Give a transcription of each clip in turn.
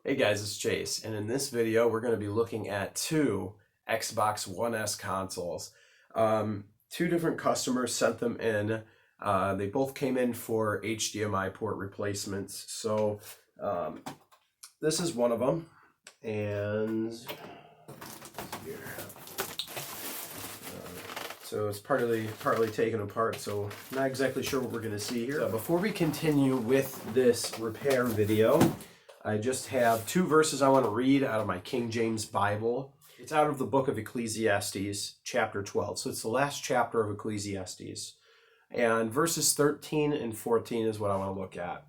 Hey guys, it's Chase, and in this video we're going to be looking at two Xbox One S consoles. Two different customers sent them in. They both came in for HDMI port replacements. So this is one of them, and here. So it's partly taken apart, so not exactly sure what we're going to see here. So before we continue with this repair video, I just have two verses I want to read out of my King James Bible. It's out of the book of Ecclesiastes, chapter 12. So it's the last chapter of Ecclesiastes. And verses 13 and 14 is what I want to look at.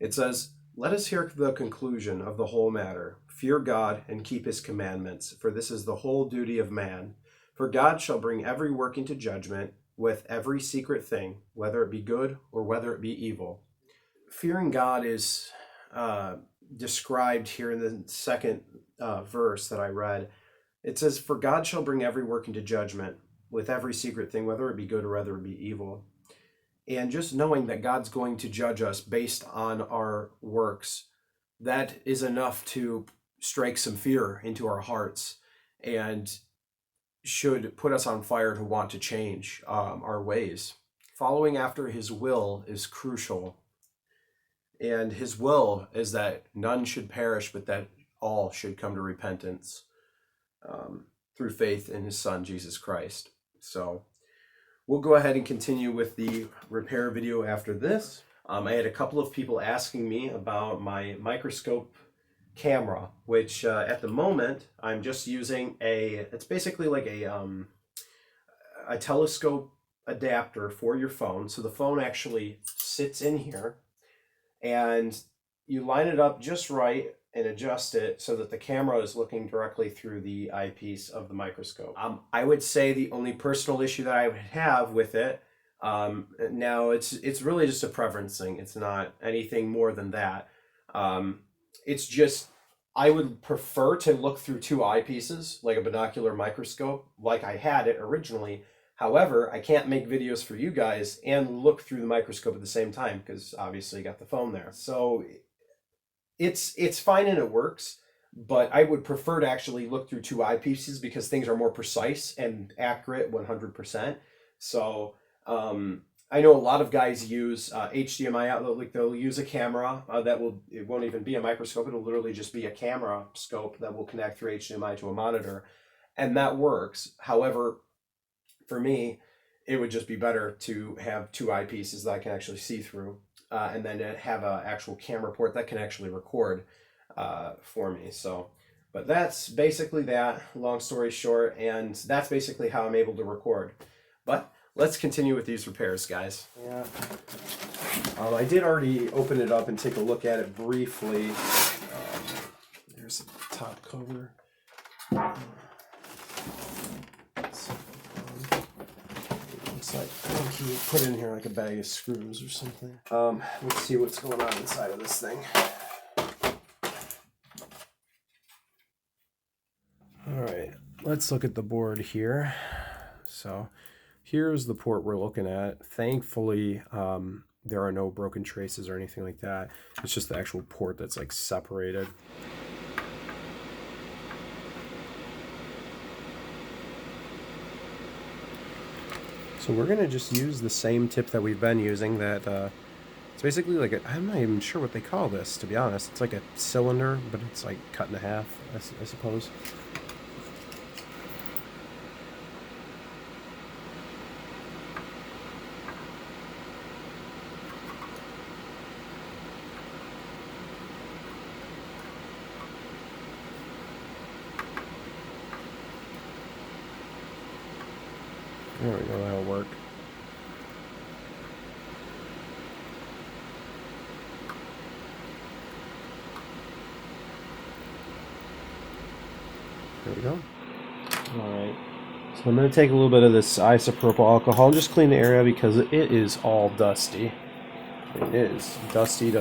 It says, "Let us hear the conclusion of the whole matter. Fear God and keep his commandments, for this is the whole duty of man. For God shall bring every work into judgment with every secret thing, whether it be good or whether it be evil." Fearing God is described here in the second verse that I read. It says, "For God shall bring every work into judgment with every secret thing, whether it be good or whether it be evil." And just knowing that God's going to judge us based on our works, that is enough to strike some fear into our hearts and should put us on fire to want to change our ways. Following after his will is crucial. And his will is that none should perish, but that all should come to repentance through faith in his son, Jesus Christ. So we'll go ahead and continue with the repair video after this. I had a couple of people asking me about my Microscope camera, which at the moment I'm just using it's basically like a telescope adapter for your phone. So the phone actually sits in here, and you line it up just right and adjust it so that the camera is looking directly through the eyepiece of the microscope. I would say the only personal issue that I would have with it, now it's really just a preference thing. It's not anything more than that. It's just, I would prefer to look through two eyepieces, like a binocular microscope, like I had it originally. However, I can't make videos for you guys and look through the microscope at the same time because obviously you got the phone there. So it's fine and it works, but I would prefer to actually look through two eyepieces because things are more precise and accurate 100%. So I know a lot of guys use HDMI outlet, like they'll use a camera it won't even be a microscope, it'll literally just be a camera scope that will connect through HDMI to a monitor, and that works. However, for me, it would just be better to have two eyepieces that I can actually see through, and then to have an actual camera port that can actually record for me. So, but that's basically that, long story short, and that's basically how I'm able to record. But let's continue with these repairs, guys. Yeah, I did already open it up and take a look at it briefly. There's the top cover. Like, he put in here like a bag of screws or something. Let's see what's going on inside of this thing. All right, let's look at the board here. So here's the port we're looking at. Thankfully, there are no broken traces or anything like that. It's just the actual port that's like separated. So we're gonna just use the same tip that we've been using. That it's basically like I'm not even sure what they call this, to be honest. It's like a cylinder, but it's like cut in half, I suppose. There we go, that'll work. There we go. Alright, so I'm going to take a little bit of this isopropyl alcohol and just clean the area because it is all dusty. It is dusty.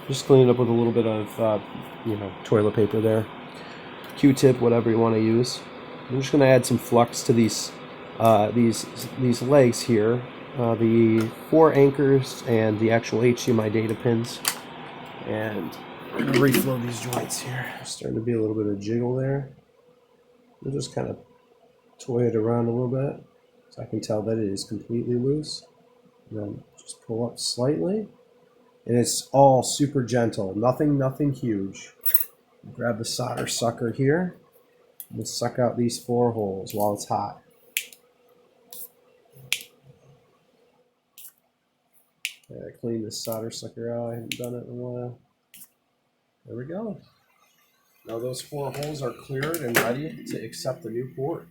Just clean it up with a little bit of, toilet paper there. Q-tip, whatever you want to use. I'm just going to add some flux to these legs here, the 4 anchors and the actual HDMI data pins. And we're going to reflow these joints here. Starting to be a little bit of jiggle there. We'll just kind of toy it around a little bit so I can tell that it is completely loose. And then just pull up slightly. And it's all super gentle, nothing huge. Grab the solder sucker here. And we'll suck out these 4 holes while it's hot. Clean this solder sucker out. I haven't done it in a while. There we go. Now those 4 holes are cleared and ready to accept the new port.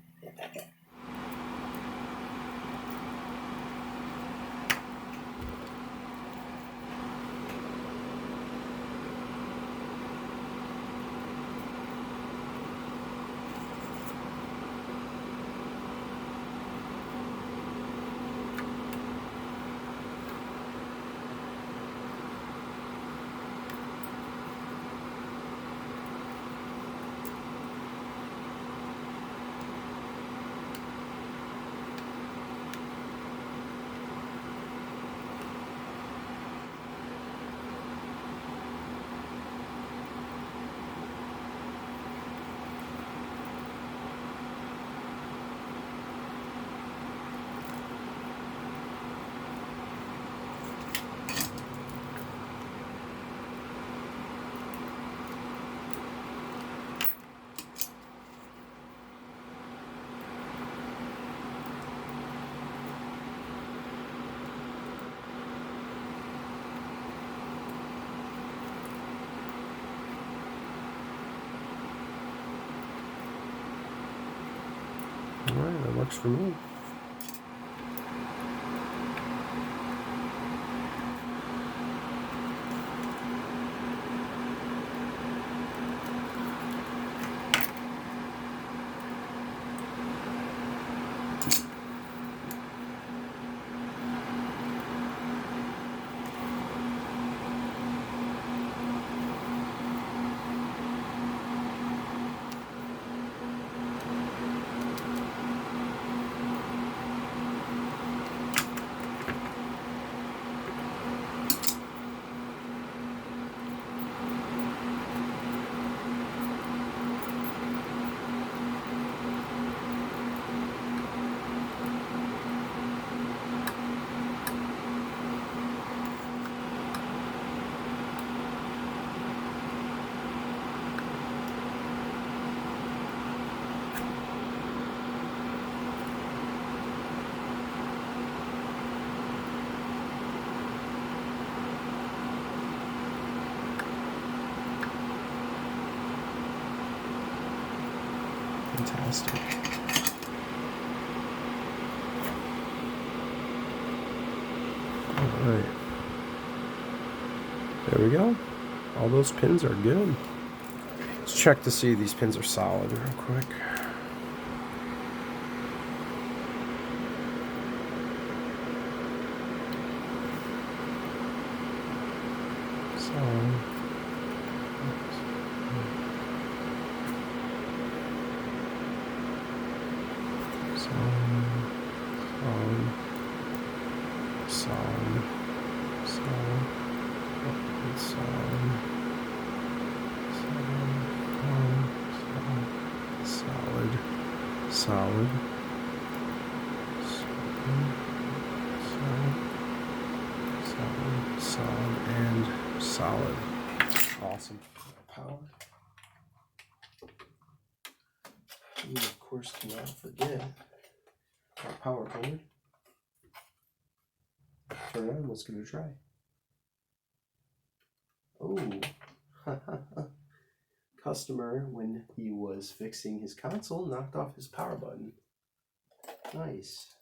Alright, that works for me. Fantastic. All right. There we go. All those pins are good. Let's check to see these pins are solid real quick. Solid. Solid, and solid. Awesome. Power. And of course, cannot forget our power cord. Turn it on. Let's give it a try. Oh. Customer, when he was fixing his console, knocked off his power button. Nice.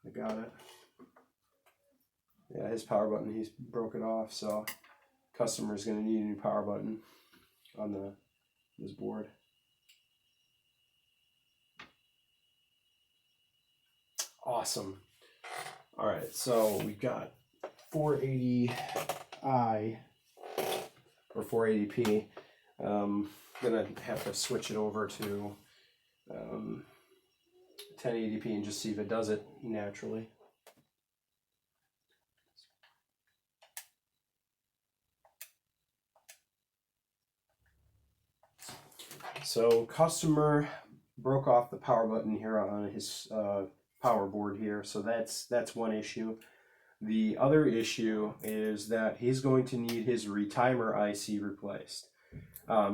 I got it. Yeah, his power button, he's broke it off, so customer's gonna need a new power button on this board. Awesome. All right, so we've got 480i or 480p. Gonna have to switch it over to 1080p and just see if it does it naturally. So customer broke off the power button here on his power board here, so that's one issue. The other issue is that he's going to need his retimer IC replaced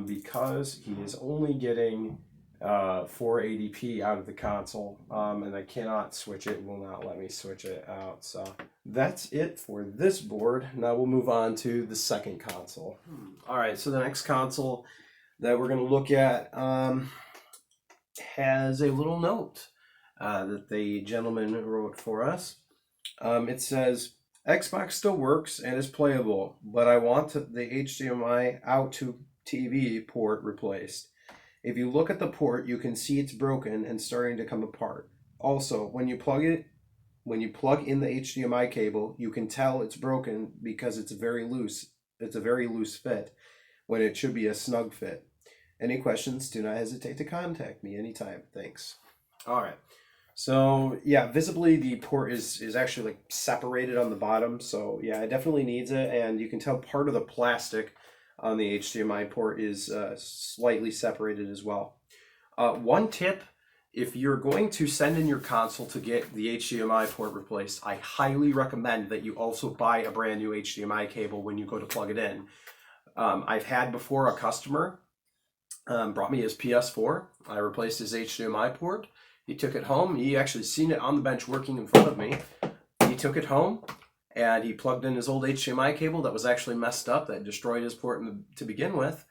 because he is only getting 480p out of the console, and I cannot switch it, will not let me switch it out. So that's it for this board. Now we'll move on to the second console. All right, so the next console that we're going to look at has a little note that the gentleman wrote for us. It says, Xbox still works and is playable, but I want the HDMI out to TV port replaced. If you look at the port, you can see it's broken and starting to come apart. Also, when you plug in the HDMI cable, you can tell it's broken because it's very loose. It's a very loose fit when it should be a snug fit. Any questions, do not hesitate to contact me anytime. Thanks. All right. So yeah, visibly the port is actually like separated on the bottom. So yeah, it definitely needs it. And you can tell part of the plastic on the HDMI port is slightly separated as well. One tip, if you're going to send in your console to get the HDMI port replaced, I highly recommend that you also buy a brand new HDMI cable when you go to plug it in. I've had before a customer brought me his PS4. I replaced his HDMI port. He took it home. He actually seen it on the bench working in front of me. He took it home and he plugged in his old HDMI cable that was actually messed up, that destroyed his port to begin with.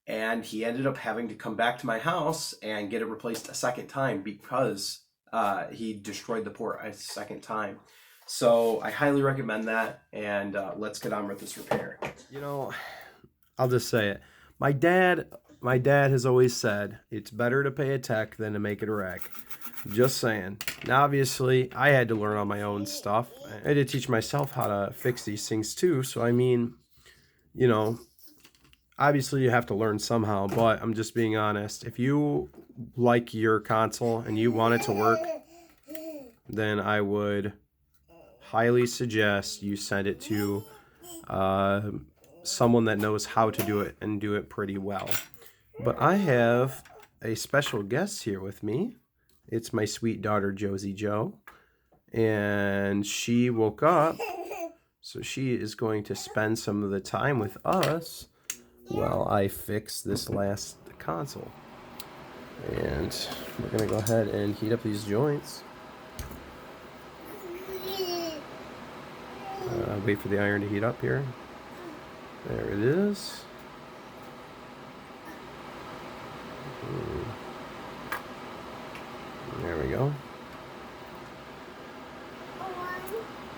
And he ended up having to come back to my house and get it replaced a second time because he destroyed the port a second time. So I highly recommend that, and let's get on with this repair. You know, I'll just say it. My dad has always said it's better to pay a tech than to make it a wreck. Just saying. Now, obviously, I had to learn on my own stuff. I had to teach myself how to fix these things too. So, I mean, you know, obviously you have to learn somehow, but I'm just being honest. If you like your console and you want it to work, then I would highly suggest you send it to someone that knows how to do it and do it pretty well. But I have a special guest here with me. It's my sweet daughter, Josie Joe. And she woke up, so she is going to spend some of the time with us while I fix this last console. And we're going to go ahead and heat up these joints. Wait for the iron to heat up here. There it is. There we go.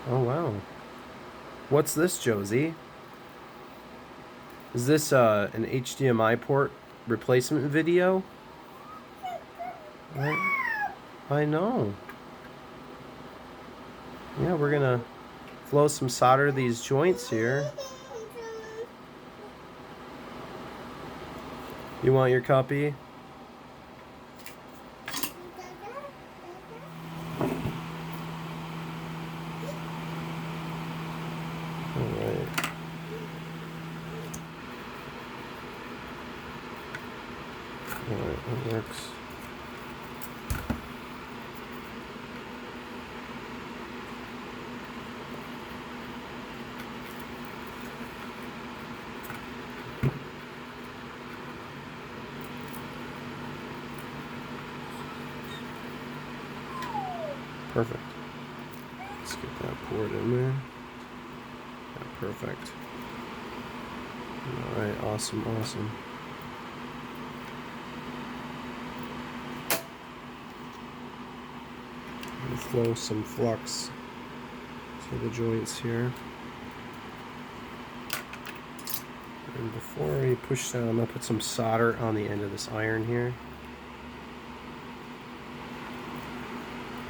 Oh, wow. What's this, Josie? Is this an HDMI port replacement video? I know. Yeah, we're going to flow some solder to these joints here. You want your copy? Alright, that works. Perfect. Let's get that port in there. Yeah, perfect. Alright, awesome, awesome. And flow some flux to the joints here. And before I push down, I'm going to put some solder on the end of this iron here.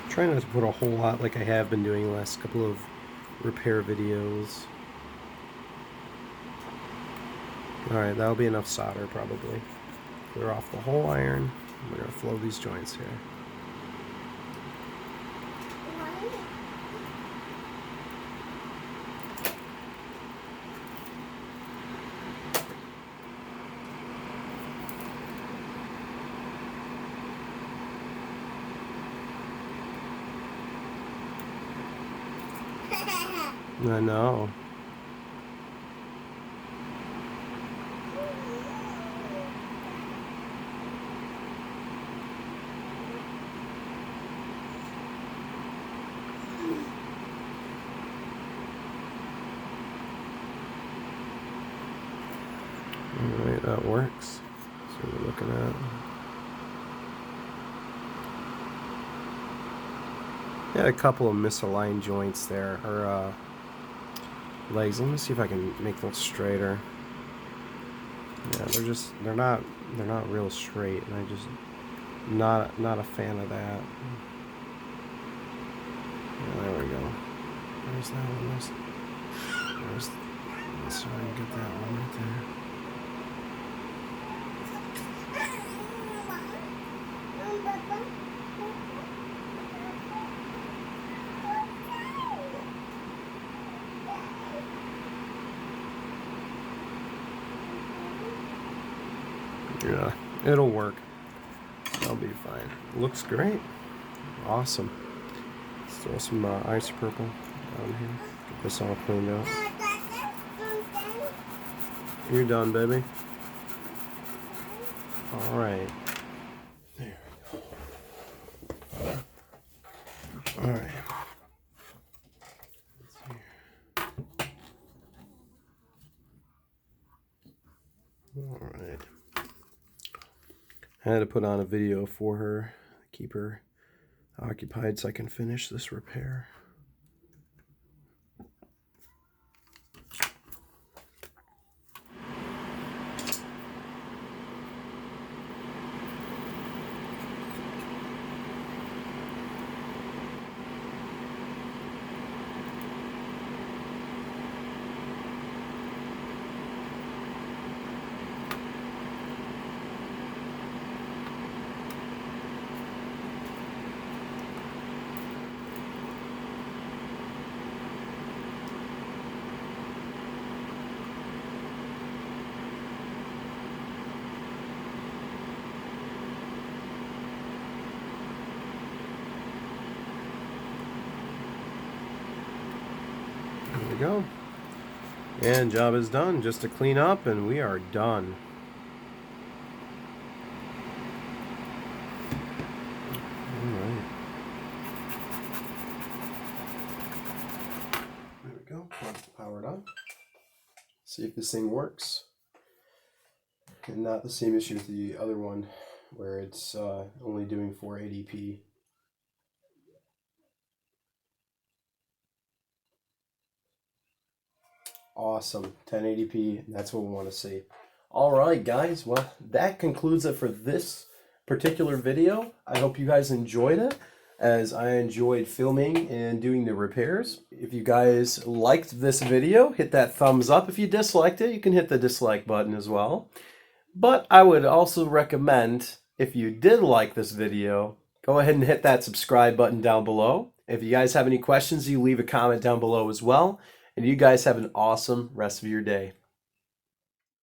Try not to put a whole lot like I have been doing the last couple of repair videos. Alright, that'll be enough solder probably. Clear off the whole iron. We're going to flow these joints here. I know. Alright, that works. That's what we're looking at. Had a couple of misaligned joints there, or legs. Let me see if I can make those straighter. Yeah, they're not real straight, and I just not a fan of that. Yeah, there we go. Where's that one? Let's try and get that one right there. Yeah, it'll work. I'll be fine. Looks great. Awesome. Let's throw some ice purple down here. Get this all cleaned out. You're done, baby. All right. There we go. All right. Let's see here. All right. I had to put on a video for her, keep her occupied so I can finish this repair. There we go. And job is done. Just to clean up and we are done. Alright. There we go. Let's power it on. See if this thing works. And not the same issue with the other one where it's only doing 480p. Awesome, 1080p, that's what we want to see. Alright guys, well that concludes it for this particular video. I hope you guys enjoyed it as I enjoyed filming and doing the repairs. If you guys liked this video, hit that thumbs up. If you disliked it, you can hit the dislike button as well. But I would also recommend, if you did like this video, go ahead and hit that subscribe button down below. If you guys have any questions, you leave a comment down below as well. And you guys have an awesome rest of your day.